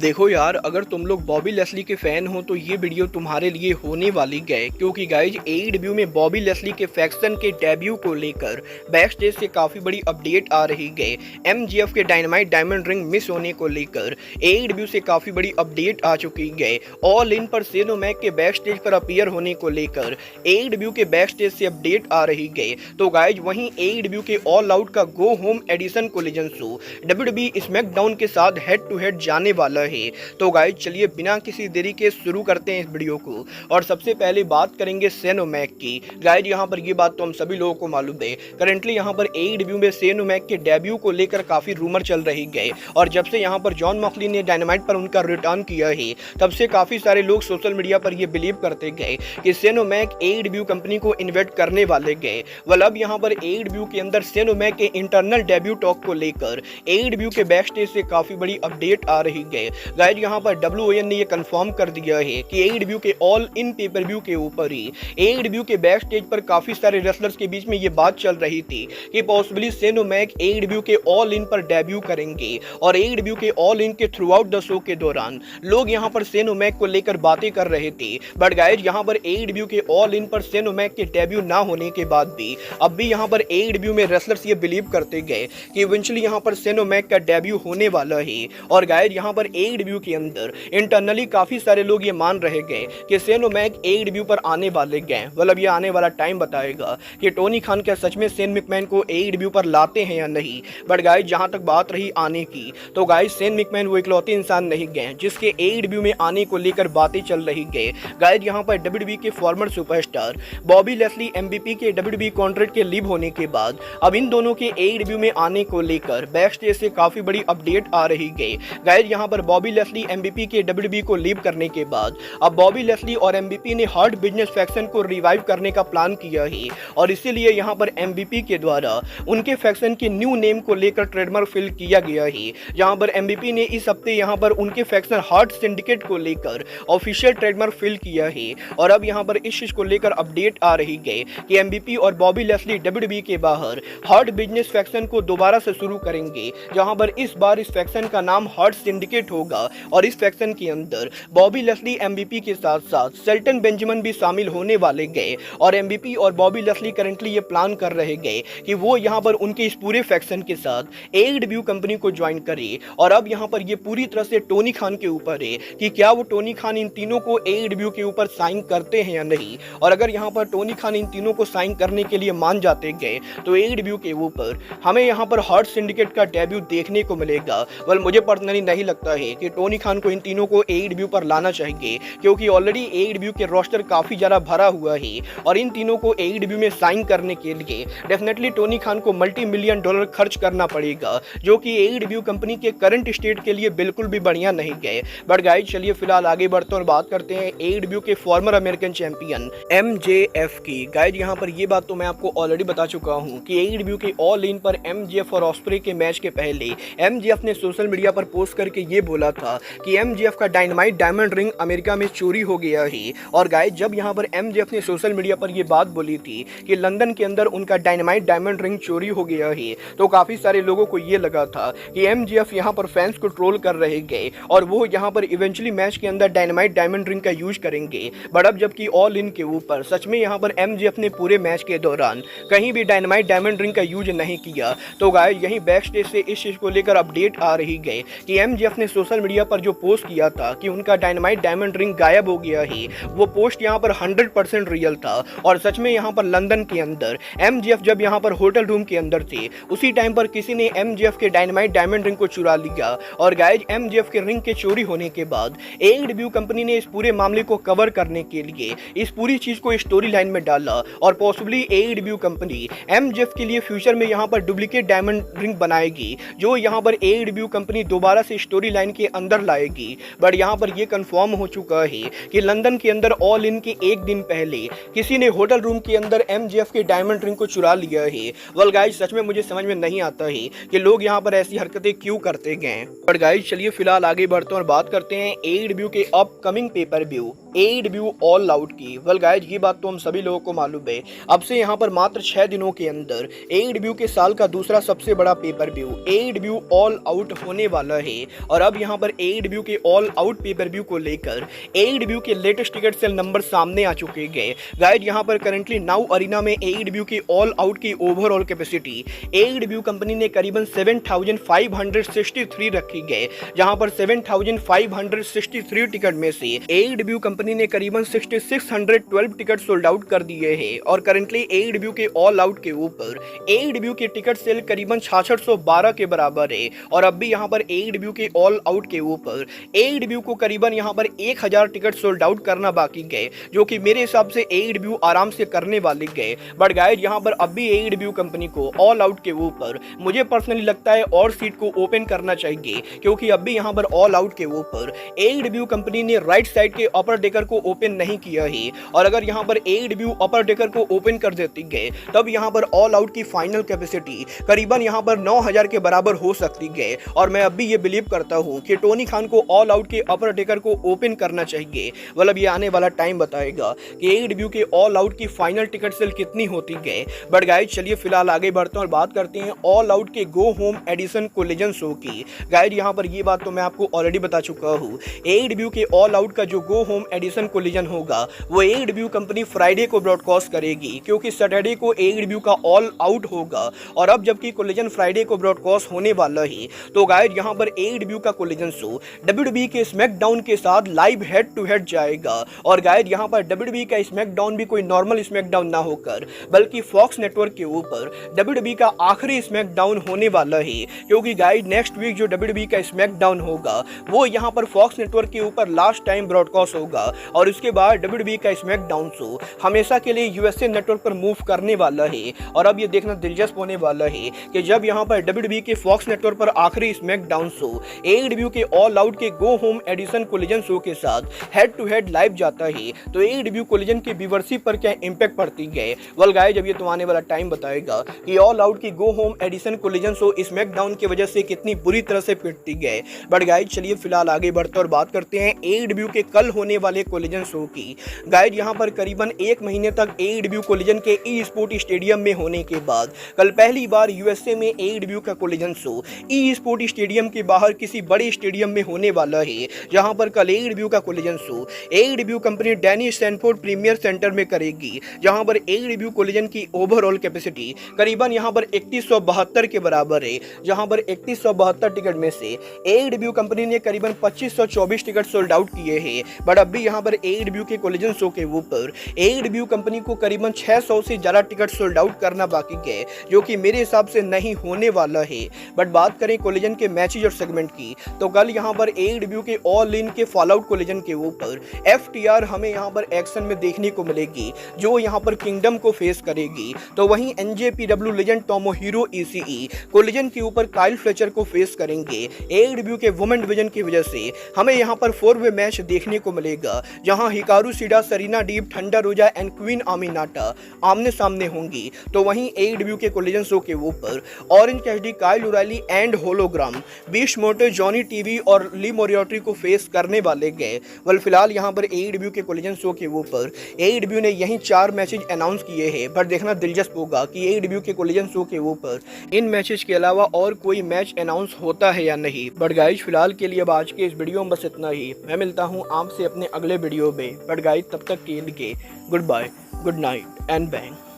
देखो यार, अगर तुम लोग बॉबी लेस्ली के फैन हो तो ये वीडियो तुम्हारे लिए होने वाली है, क्योंकि गाइज एईडब्ल्यू में बॉबी लेस्ली के फैक्शन के डेब्यू को लेकर बैक स्टेज से काफी बड़ी अपडेट आ रही है। एमजीएफ के डायनामाइट डायमंड रिंग मिस होने को लेकर एईडब्ल्यू से काफी बड़ी अपडेट आ चुकी है। ऑल इन पर सेनो मैक के बैक स्टेज पर अपीयर होने को लेकर एईडब्ल्यू के बैक स्टेज से अपडेट आ रही है। तो गाइज वहीं एईडब्ल्यू के ऑल आउट का go home edition Collision show WWE SmackDown के साथ हेड टू हेड जाने वाला है। तो गाइज चलिए बिना किसी देरी के शुरू करते हैं इस वीडियो को। और सबसे पहले बात करेंगे सेनो मैक की। गाइज यहाँ पर ये बात तो हम सभी लोगों को मालूम है, करंटली यहाँ पर एईडब्ल्यू में सेनो मैक के डेब्यू को लेकर काफी रूमर चल रही है। और जब से यहाँ पर जॉन मॉक्सली ने डायनामाइट पर उनका रिटर्न किया है, तब से काफी सारे लोग सोशल मीडिया पर ये बिलीव करते गए कि सेनो मैक एईडब्ल्यू कंपनी को इन्वेट करने वाले गए। वेल अब यहाँ पर एईडब्ल्यू के अंदर सेनो मैक के इंटरनल डेब्यू टॉक को लेकर एईडब्ल्यू के बैक स्टेज से काफी बड़ी अपडेट आ रही है। गाइज यहाँ पर डब्ल्यूओएन ने ये कंफर्म कर दिया है कि एईडब्ल्यू के ऑल इन पेपर व्यू के ऊपर ही एईडब्ल्यू के बैक स्टेज पर काफी सारे रेसलर्स के बीच में ये बात चल रही थी कि पॉसिबली सेनो मैक एईडब्ल्यू के ऑल इन पर डेब्यू करेंगे। और एईडब्ल्यू के ऑल इन के थ्रू आउट द शो के दौरान लोग यहाँ पर सेनो मैक को लेकर बातें कर रहे थे। बट गाइज यहाँ पर एईडब्ल्यू के ऑल इन पर सेनो मैक के डेब्यू ना होने के बाद भी अब भी यहाँ पर एईडब्ल्यू में रेसलर्स ये बिलीव करते गए कि इवेंचुअली यहाँ पर सेनो मैक का डेब्यू होने वाला है। और गाइज यहाँ पर एईडब्ल्यू के अंदर इंटरनली काफी सारे लोग ये मान रहे गए कि सेनो मैक एईडब्ल्यू पर आने वाले गए। मतलब ये आने वाला टाइम बताएगा कि टोनी खान क्या सच में शेन मैकमैन को एईडब्ल्यू पर लाते हैं या नहीं। बट गाइज जहां तक बात रही आने की, तो गाइज शेन मैकमैन वो इकलौते इंसान नहीं गए जिसके एईडब्ल्यू में आने को लेकर बातें चल रही गए। गाइज यहाँ पर डब्ल्यूडब्ल्यूई के farmer superstar Bobby Lashley MVP के डब्ल्यूडब्ल्यूई कॉन्ट्रैक्ट के लीव होने के बाद अब इन दोनों के एईडब्ल्यू में आने को लेकर बैक स्टेज से काफी बड़ी अपडेट आ रही है। गाइज यहाँ पर बॉबी लेस्ली एमवीपी के डब्ल्यूडब्ल्यूई को लीव करने के बाद अब बॉबी लेस्ली और एमवीपी ने हर्ट बिजनेस फैक्शन को रिवाइव करने का प्लान किया है। और इसीलिए यहाँ पर एमवीपी के द्वारा उनके फैक्शन के न्यू नेम को लेकर ट्रेडमार्क फिल किया गया है। जहाँ पर एमवीपी ने इस हफ्ते यहाँ पर उनके फैक्शन हर्ट सिंडिकेट को लेकर ऑफिशियल ट्रेडमार्क फिल किया है। और अब यहाँ पर इस चीज को लेकर अपडेट आ रही है कि एमवीपी और बॉबी लेस्ली डब्ल्यूडब्ल्यूई के बाहर हर्ट बिजनेस फैक्शन को दोबारा से शुरू करेंगे, जहां पर इस बार इस फैक्शन का नाम हर्ट सिंडिकेट होगा। और इस फैक्शन के अंदर बॉबी लेस्ली एमवीपी के साथ साथ शेल्टन बेंजामिन भी शामिल होने वाले गए। और एमवीपी और बॉबी लेस्ली करंटली ये प्लान कर रहे गए कि वो यहाँ पर उनके इस पूरे फैक्शन के साथ एईडब्ल्यू कंपनी को ज्वाइन करे। और अब यहाँ पर ये पूरी तरह से टोनी खान के ऊपर है कि क्या वो टोनी खान इन तीनों को एईडब्ल्यू के ऊपर साइन करते हैं या नहीं। और अगर यहाँ पर टोनी खान इन तीनों को साइन करने के लिए मान जाते गए तो एईडब्ल्यू के ऊपर हमें यहाँ पर हर्ट सिंडिकेट का डेब्यू देखने को मिलेगा। वेल मुझे पर्सनली नहीं लगता है कि टोनी खान को इन तीनों को एईडब्ल्यू पर लाना चाहिए, क्योंकि ऑलरेडी एईडब्ल्यू के रोस्टर काफी ज्यादा भरा हुआ है। और इन तीनों को एईडब्ल्यू में साइन करने के लिए डेफिनेटली टोनी खान को मल्टी मिलियन डॉलर खर्च करना पड़ेगा, जो कि एईडब्ल्यू कंपनी के करंट स्टेट के लिए बिल्कुल भी बढ़िया नहीं गए। बट गाइज चलिए फिलहाल आगे बढ़ते और बात करते हैं एईडब्ल्यू के फॉर्मर अमेरिकन चैंपियन एमजेएफ की। गाइज यहाँ पर ये बात तो मैं आपको ऑलरेडी बता चुका हूँ कि एईडब्ल्यू के ऑल इन पर एमजेएफ और ऑस्प्रे के मैच के पहले एमजेएफ ने सोशल मीडिया पर पोस्ट करके ये बोला था कि एमजेएफ का डायनामाइट डायमंड रिंग अमेरिका में चोरी हो गया है। और गाइस जब यहाँ पर एमजेएफ ने सोशल मीडिया पर ये बात बोली थी कि लंदन के अंदर उनका डायनामाइट डायमंड रिंग चोरी हो गया है, तो काफी सारे लोगों को ये लगा था कि एमजेएफ यहाँ पर फैंस को ट्रोल कर रहे गए और वो यहाँ पर इवेंचुअली मैच के अंदर डायनामाइट डायमंड रिंग का यूज करेंगे। बट अब जबकि ऑल इन के ऊपर सच में यहाँ पर एमजेएफ ने पूरे मैच के दौरान कहीं भी डायनामाइट डायमंड रिंग का यूज नहीं किया, तो गाइस यही बैक स्टेज से इस चीज को लेकर अपडेट आ रही है कि एमजेएफ ने सोशल मीडिया पर जो पोस्ट किया था कि उनका डायनामाइट डायमंड रिंग गायब हो गया है, वो पोस्ट यहाँ पर 100% रियल था। और सच में यहाँ पर लंदन के अंदर एमजेएफ जब यहाँ पर होटल रूम के अंदर थे, उसी टाइम पर किसी ने एमजेएफ के डायनामाइट डायमंड रिंग को चुरा लिया। और गाइज एमजेएफ के रिंग के चोरी होने के बाद एईडब्ल्यू कंपनी ने इस पूरे मामले को कवर करने के लिए इस पूरी चीज को स्टोरी लाइन में डाला। और पॉसिबली एईडब्ल्यू कंपनी एमजेएफ के लिए फ्यूचर में यहाँ पर डुप्लीकेट डायमंड रिंग बनाएगी, जो यहाँ पर एईडब्ल्यू कंपनी दोबारा से स्टोरी लाइन के अंदर लाएगी। बट यहाँ पर यह कंफर्म हो चुका है कि लंदन के अंदर ऑल इन के एक दिन पहले किसी ने होटल रूम के अंदर एमजेएफ के डायमंड रिंग को चुरा लिया है। वेल गाइस सच में मुझे समझ में नहीं आता है कि लोग यहाँ पर ऐसी हरकतें क्यों करते गए। बट गाइस चलिए फिलहाल आगे बढ़ते हैं और बात करते हैं एईडब्ल्यू के upcoming pay per view AEW all Out की। वेल गाइज, ये बात तो हम सभी लोगों को मालूम है। अब से यहाँ पर मात्र 6 दिनों के अंदर AEW के साल का दूसरा सबसे बड़ा pay per view AEW all out होने वाला है। और अब यहाँ पर AEW के ऑल आउट पेपर व्यू को लेकर AEW के लेटेस्ट टिकट सेल नंबर सामने आ चुके गए। गाइज, यहाँ पर करंटली नाउ अरीना में AEW के ऑल आउट की ओवरऑल कैपेसिटी AEW कंपनी ने करीबन 7,563 रखी गए, जहां पर 7,563 टिकट में से AEW कंपनी ने करीबन 6,612 टिकट सोल्ड आउट कर दिए हैं। और करंटली AEW के ऑल आउट के ऊपर AEW के टिकट सेल करीबन 6612 के बराबर है। और अब भी यहां पर AEW के ऑल आउट के ऊपर AEW को करीबन यहां पर 1000 टिकट सोल्ड आउट करना बाकी गए, जो कि मेरे हिसाब से AEW आराम से करने वाले गए। बट गाइज, यहां पर अब भी AEW कंपनी को ऑल आउट के ऊपर मुझे पर्सनली लगता है और सीट को ओपन करना चाहिए, क्योंकि अब भी यहां पर ऑल आउट के ऊपर AEW कंपनी ने राइट साइड के अपर डेकर को ओपन नहीं किया है। और अगर यहां पर AEW अपर डेकर को ओपन कर देती है, तब यहां पर ऑल आउट की फाइनल कैपेसिटी करीबन यहां पर 9000 के बराबर हो सकती है। और मैं अब भी ये बिलीव करता हूं कि टोनी खान को ऑल आउट के अपर डेकर को ओपन करना चाहिए। मतलब ये आने वाला टाइम बताएगा कि AEW के ऑल आउट की फाइनल टिकट सेल कितनी होती है। बट गाइज, चलिए फिलहाल आगे बढ़ते हैं और बात करते हैं ऑल आउट के go home edition Collision show की। गाइज, यहां पर ये बात तो मैं आपको ऑलरेडी बता चुका हूं। AEW के ऑल आउट का जो गो होम एडिशन कोलिजन होगा वो AEW कंपनी फ्राइडे को ब्रॉडकास्ट करेगी, क्योंकि सैटरडे को AEW का ऑल आउट होगा। और अब जबकि कोलिजन फ्राइडे को ब्रॉडकास्ट होने वाला है, तो गाइज यहां पर AEW का कोलिजन शो WWE के स्मैकडाउन के साथ लाइव हेड टू हेड जाएगा। और गाइज, यहां पर WWE का स्मैकडाउन भी कोई नॉर्मल स्मैकडाउन ना होकर बल्कि फॉक्स नेटवर्क के ऊपर WWE का आखिरी स्मैकडाउन होने वाला है। क्योंकि गाइज, नेक्स्ट वीक जो WWE का स्मैकडाउन होगा वो यहां पर फॉक्स नेटवर्क के ऊपर लास्ट टाइम ब्रॉडकास्ट होगा। और उसके बाद WWE का स्मैकडाउन शो हमेशा के लिए USA नेटवर्क पर मूव करने वाला है। और अब ये देखना दिलचस्प होने वाला है कि जब यहां पर WWE के फॉक्स नेटवर्क पर आखिरी स्मैकडाउन शो AEW के ऑल आउट के go home edition Collision show के साथ हेड टू हेड लाइव जाता है, तो AEW कोलिजन की व्यूअरशिप पर क्या इंपैक्ट पड़ती है। वेल गाइस, जब ये तो आने वाला टाइम बताएगा कि ऑल आउट की go home edition Collision show SmackDown की वजह से कितनी बुरी तरह से पिटती है। बट गाइस, चलिए फिलहाल आगे बढ़ते और बात करते हैं AEW के कल होने वाले कोलिजन शो की। गाइस, यहां पर करीबन 1 महीने तक AEW कोलिजन के ई स्पोर्ट स्टेडियम में होने के बाद कल पहली बार USA में AEW का कोलिजन शो ई स्पोर्ट स्टेडियम के बाहर किसी बड़े स्टेडियम में होने वाला है, जहां पर कल AEW का Collision show AEW company Danny Stanford premier centre में करेगी, जहां पर AEW कोलिजन की ओवरऑल कैपेसिटी करीबन यहां पर 3172 के बराबर है, जहां पर 3172 टिकट में से AEW कंपनी ने करीबन 2524 टिकट सोल्ड आउट किए हैं। बट अब भी यहां पर AEW के कोलिजन शो के ऊपर AEW कंपनी को करीबन 600 से ज्यादा टिकट सोल्ड आउट करना बाकी है, जो कि मेरे हिसाब से नहीं होने वाला है। बट बात करें कोलिजन के मैचेज और सेगमेंट की, तो कल यहां पर AEW के ऑल इन के फॉल आउट कोलिजन के ऊपर FTR हमें यहां पर एक्शन में देखने को मिलेगी, जो यहां पर किंगडम को फेस करेगी। तो वहीं NJPW लेजेंड टोमोहिरो ECE कोलिजन के ऊपर काइल फ्लेचर को फेस करेंगे। AEW के वुमेन डिवीजन की वजह से हमें यहां पर 4-वे मैच देखने को मिलेगा, जहां हिकारू सीडा, सरीना डीप, ठंडा रोजा एंड क्वीन आमिनाटा आमने सामने होंगी। तो वहीं AEW के कोलिजन शो के ऊपर Orange Cassidy, Kyle O'Reilly and Hologram Beast Mortos, Johnny TV और ली मोरियोटी को फेस करने वाले गए। वेल फिलहाल यहां पर AEW के कोलिजन शो के ऊपर AEW ने यही 4 मैचेज अनाउंस किए हैं। पर देखना दिलचस्प होगा कि AEW के कोलिजन शो के ऊपर इन मैचेज के अलावा और कोई मैच अनाउंस होता है या नहीं। बट गाइज, फिलहाल के लिए अब आज के इस वीडियो में बस इतना ही। मैं मिलता हूं आपसे अपने अगले वीडियो में। बट गाइज, तब तक के लिए goodbye, good night and bang.